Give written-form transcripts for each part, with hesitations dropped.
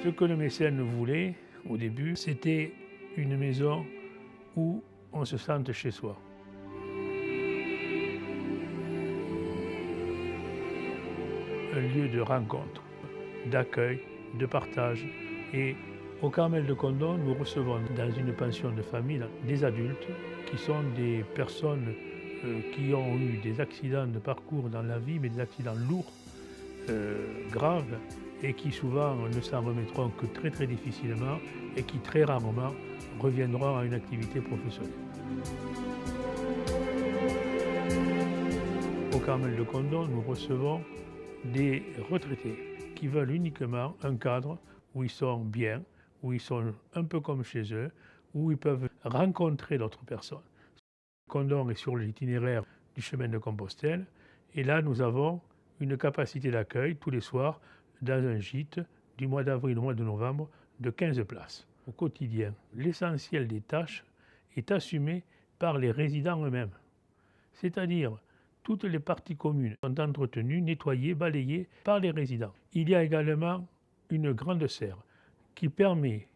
Ce que le mécène voulait, au début, c'était une maison où on se sente chez soi. Un lieu de rencontre, d'accueil, de partage. Et au Carmel de Condom, nous recevons dans une pension de famille des adultes qui sont des personnes qui ont eu des accidents de parcours dans la vie, mais des accidents lourds, graves, et qui souvent ne s'en remettront que très très difficilement et qui très rarement reviendront à une activité professionnelle. Au Carmel de Condom, nous recevons des retraités qui veulent uniquement un cadre où ils sont bien, où ils sont un peu comme chez eux, où ils peuvent rencontrer d'autres personnes. Condom est sur l'itinéraire du chemin de Compostelle et là nous avons une capacité d'accueil tous les soirs dans un gîte du mois d'avril au mois de novembre de 15 places. Au quotidien, l'essentiel des tâches est assumé par les résidents eux-mêmes. C'est-à-dire, toutes les parties communes sont entretenues, nettoyées, balayées par les résidents. Il y a également une grande serre qui permet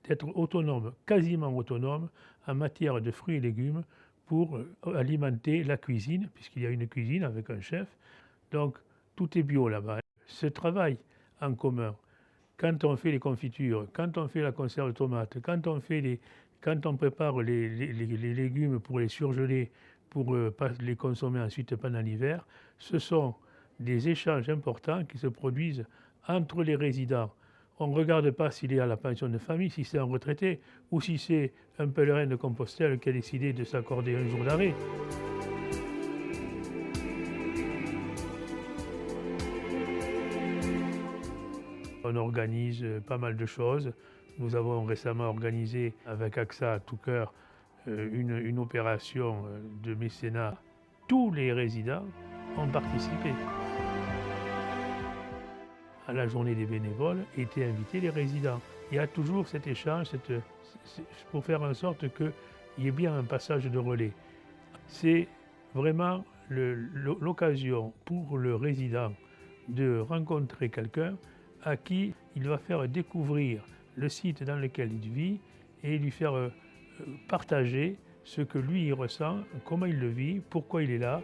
d'être autonome, quasiment autonome, en matière de fruits et légumes pour alimenter la cuisine, puisqu'il y a une cuisine avec un chef. Donc, tout est bio là-bas. Ce travail en commun, quand on fait les confitures, quand on fait la conserve de tomates, quand on prépare les légumes pour les surgeler, pour pas les consommer ensuite pendant l'hiver, ce sont des échanges importants qui se produisent entre les résidents. On ne regarde pas s'il est à la pension de famille, si c'est un retraité, ou si c'est un pèlerin de Compostelle qui a décidé de s'accorder un jour d'arrêt. On organise pas mal de choses. Nous avons récemment organisé avec AXA à tout cœur une opération de mécénat. Tous les résidents ont participé. À la journée des bénévoles étaient invités les résidents. Il y a toujours cet échange pour faire en sorte qu'il y ait bien un passage de relais. C'est vraiment l'occasion pour le résident de rencontrer quelqu'un à qui il va faire découvrir le site dans lequel il vit et lui faire partager ce que lui il ressent, comment il le vit, pourquoi il est là.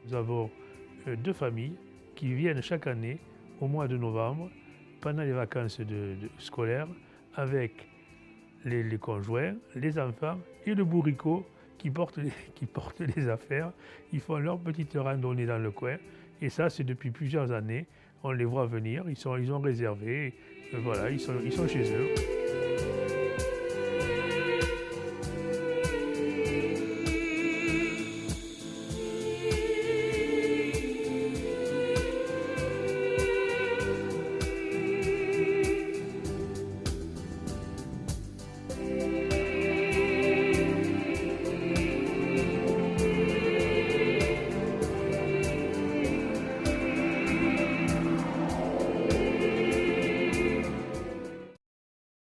Nous avons 2 familles qui viennent chaque année au mois de novembre, pendant les vacances scolaires, avec les conjoints, les enfants et le bourricot qui portent les affaires. Ils font leur petite randonnée dans le coin. Et ça, c'est depuis plusieurs années. On les voit venir, ils ont réservé. Voilà, ils sont chez eux.